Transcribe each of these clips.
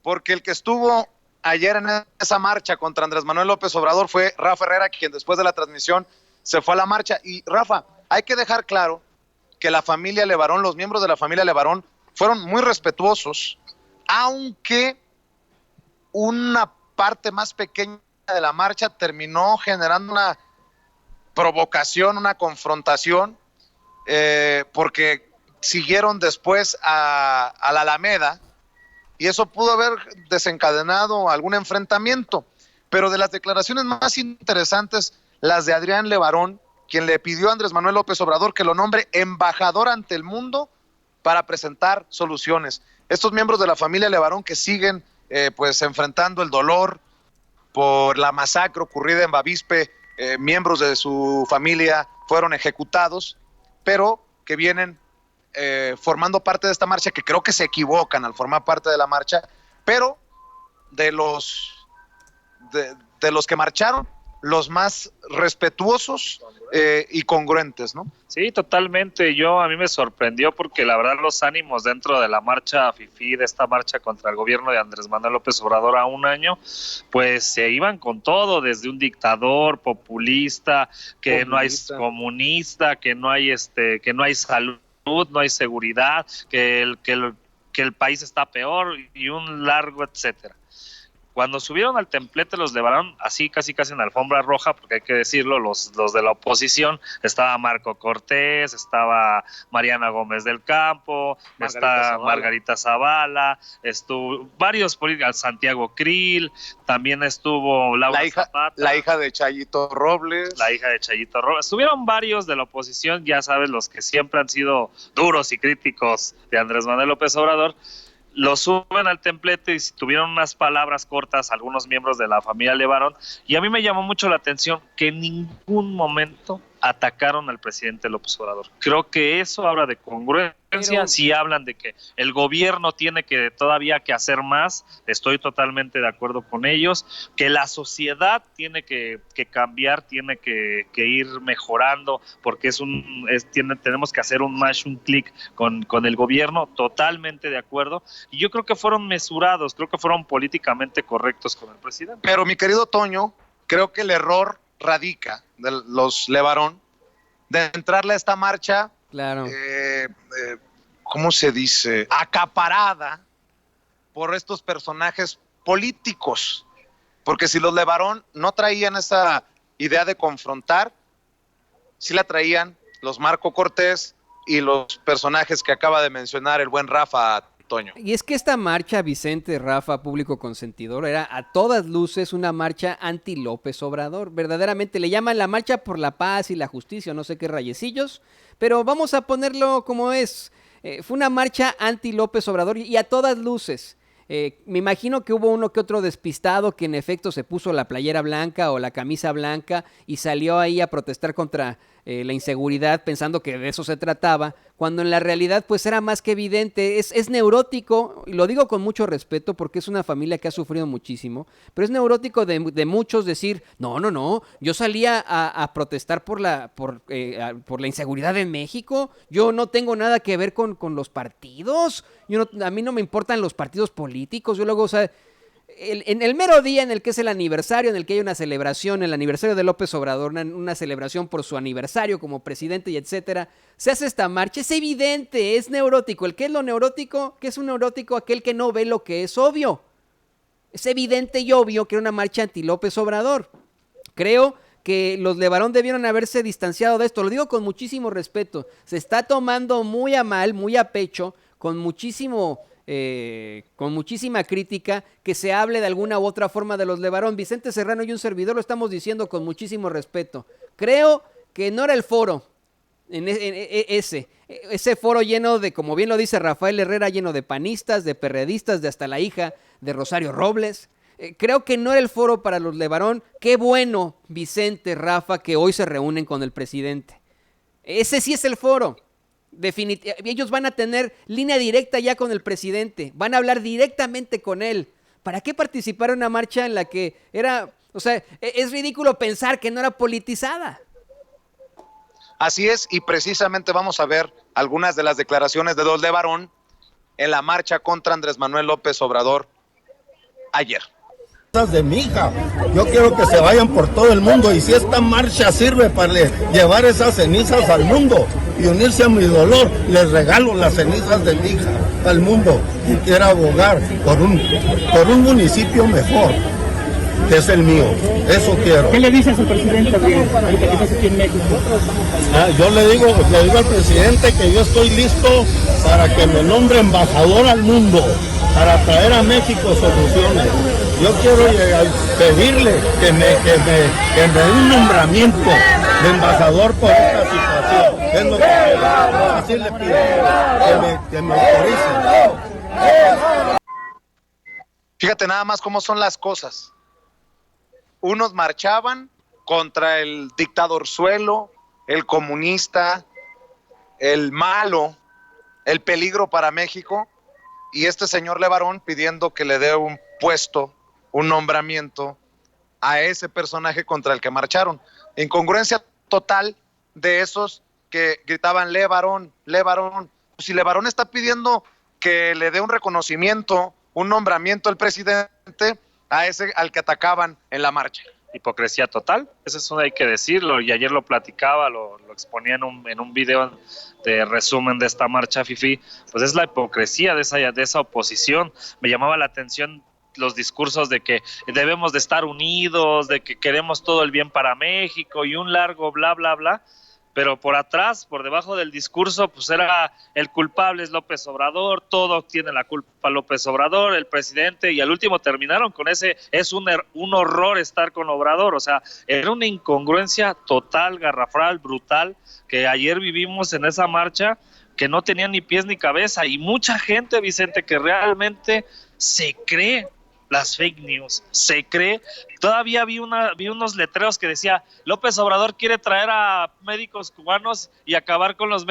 porque el que estuvo ayer en esa marcha contra Andrés Manuel López Obrador fue Rafa Herrera, quien después de la transmisión se fue a la marcha. Y Rafa, hay que dejar claro que la familia Levarón, los miembros de la familia Levarón, fueron muy respetuosos, aunque una parte más pequeña de la marcha terminó generando una provocación, una confrontación, porque siguieron después a la Alameda, y eso pudo haber desencadenado algún enfrentamiento. Pero de las declaraciones más interesantes, las de Adrián Levarón, quien le pidió a Andrés Manuel López Obrador que lo nombre embajador ante el mundo para presentar soluciones. Estos miembros de la familia Levarón que siguen pues enfrentando el dolor por la masacre ocurrida en Bavispe, miembros de su familia fueron ejecutados, pero que vienen formando parte de esta marcha, que creo que se equivocan al formar parte de la marcha, pero de los que marcharon, los más respetuosos y congruentes, ¿no? Sí, totalmente. A mí me sorprendió porque la verdad los ánimos dentro de la marcha FIFI, de esta marcha contra el gobierno de Andrés Manuel López Obrador a un año, pues se iban con todo, desde un dictador populista, que no hay comunista, que no hay salud, no hay seguridad, que el país está peor y un largo etcétera. Cuando subieron al templete los Levarón, así casi en alfombra roja, porque hay que decirlo, los de la oposición, estaba Marco Cortés, estaba Mariana Gómez del Campo, Margarita Zavala, estuvo varios políticos, Santiago Krill, también estuvo Laura Zapata. La hija de Chayito Robles. Estuvieron varios de la oposición, ya sabes, los que siempre han sido duros y críticos de Andrés Manuel López Obrador. Lo suben al templete y tuvieron unas palabras cortas algunos miembros de la familia Levarón, y a mí me llamó mucho la atención que en ningún momento atacaron al presidente López Obrador. Creo que eso habla de congruencia. Si hablan de que el gobierno tiene que todavía que hacer más, estoy totalmente de acuerdo con ellos, que la sociedad tiene que cambiar, tiene que ir mejorando, porque tenemos que hacer un clic con el gobierno, totalmente de acuerdo, y yo creo que fueron mesurados, creo que fueron políticamente correctos con el presidente. Pero mi querido Toño, creo que el error radica de los Levarón de entrarle a esta marcha, claro, ¿cómo se dice? Acaparada por estos personajes políticos, porque si los Levarón no traían esa idea de confrontar, sí la traían los Marco Cortés y los personajes que acaba de mencionar el buen Rafa, Toño. Y es que esta marcha, Vicente, Rafa, público consentidor, era a todas luces una marcha anti-López Obrador. Verdaderamente le llaman la marcha por la paz y la justicia, no sé qué rayecillos, pero vamos a ponerlo como es. Fue una marcha anti-López Obrador y a todas luces. Me imagino que hubo uno que otro despistado que en efecto se puso la playera blanca o la camisa blanca y salió ahí a protestar contra la inseguridad pensando que de eso se trataba, cuando en la realidad pues era más que evidente. Es neurótico, y lo digo con mucho respeto porque es una familia que ha sufrido muchísimo, pero es neurótico de muchos decir, no, yo salía a protestar por la inseguridad en México, yo no tengo nada que ver con los partidos, a mí no me importan los partidos políticos, yo luego, o sea, en el mero día en el que es el aniversario, en el que hay una celebración, el aniversario de López Obrador, una celebración por su aniversario como presidente y etcétera, se hace esta marcha, es evidente, es neurótico. ¿El qué es lo neurótico? ¿Qué es un neurótico? Aquel que no ve lo que es obvio. Es evidente y obvio que era una marcha anti López Obrador. Creo que los Levarón debieron haberse distanciado de esto, lo digo con muchísimo respeto, se está tomando muy a mal, muy a pecho, con muchísima crítica, que se hable de alguna u otra forma de los Levarón. Vicente Serrano y un servidor lo estamos diciendo con muchísimo respeto. Creo que no era el foro, ese foro lleno de, como bien lo dice Rafael Herrera, lleno de panistas, de perredistas, de hasta la hija de Rosario Robles. Creo que no era el foro para los Levarón. Qué bueno, Vicente, Rafa, que hoy se reúnen con el presidente. Ese sí es el foro. Ellos van a tener línea directa ya con el presidente, van a hablar directamente con él. ¿Para qué participar en una marcha en la que era, o sea, es ridículo pensar que no era politizada? Así es, y precisamente vamos a ver algunas de las declaraciones de los Levarón en la marcha contra Andrés Manuel López Obrador ayer. De mi hija, yo quiero que se vayan por todo el mundo, y si esta marcha sirve para llevar esas cenizas al mundo y unirse a mi dolor, les regalo las cenizas de mi hija al mundo, y quiero abogar por un municipio mejor, que es el mío. Eso quiero. ¿Qué le dices al presidente ahorita que estás aquí en México? Yo le digo al presidente que yo estoy listo para que me nombre embajador al mundo, para traer a México soluciones. Yo quiero pedirle que me dé un nombramiento de embajador por esta situación. Es lo que quiero. Así le pido, que me autoricen. Fíjate nada más cómo son las cosas. Unos marchaban contra el dictadorzuelo, el comunista, el malo, el peligro para México, y este señor Levarón pidiendo que le dé un puesto, un nombramiento a ese personaje contra el que marcharon. Incongruencia total de esos que gritaban Levarón, Levarón. Si Levarón está pidiendo que le dé un reconocimiento, un nombramiento al presidente, a ese al que atacaban en la marcha. Hipocresía total, eso es hay que decirlo, y ayer lo platicaba, lo exponía en un video de resumen de esta marcha FIFI, pues es la hipocresía de esa oposición. Me llamaba la atención los discursos de que debemos de estar unidos, de que queremos todo el bien para México y un largo bla bla bla, pero por atrás, por debajo del discurso, pues era el culpable es López Obrador, todo tiene la culpa López Obrador, el presidente, y al último terminaron con ese, es un horror estar con Obrador, o sea, era una incongruencia total, garrafal, brutal, que ayer vivimos en esa marcha, que no tenía ni pies ni cabeza, y mucha gente, Vicente, que realmente se cree las fake news, se cree. Todavía vi unos letreros que decía López Obrador quiere traer a médicos cubanos y acabar con los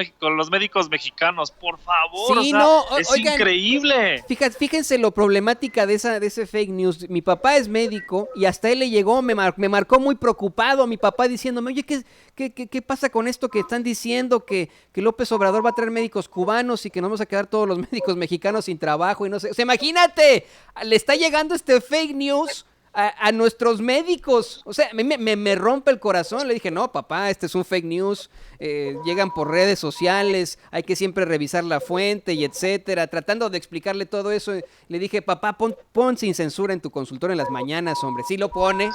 médicos mexicanos, por favor, Sí, o sea, no, es oigan, increíble. Fíjense lo problemática de ese fake news. Mi papá es médico y hasta él le llegó, me marcó muy preocupado mi papá diciéndome, oye, ¿qué pasa con esto que están diciendo que López Obrador va a traer médicos cubanos y que nos vamos a quedar todos los médicos mexicanos sin trabajo y no sé? O sea, imagínate, le está llegando este fake news a nuestros médicos. O sea, me rompe el corazón. Le dije, no, papá, este es un fake news. Llegan por redes sociales, hay que siempre revisar la fuente y etcétera. Tratando de explicarle todo eso, le dije, papá, pon sin censura en tu consultorio en las mañanas, hombre. Sí lo pone.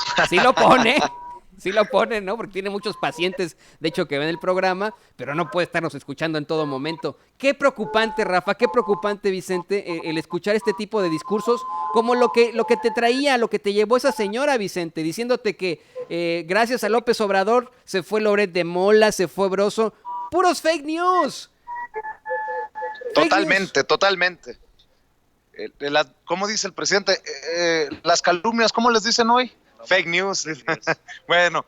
Sí lo pone, ¿no? Porque tiene muchos pacientes, de hecho, que ven el programa, pero no puede estarnos escuchando en todo momento. Qué preocupante, Rafa, qué preocupante, Vicente, el escuchar este tipo de discursos, como lo que te traía, lo que te llevó esa señora, Vicente, diciéndote que gracias a López Obrador se fue Loret de Mola, se fue Broso. ¡Puros fake news! Totalmente. ¿Cómo dice el presidente? Las calumnias, ¿cómo les dicen hoy? Fake news. Bueno,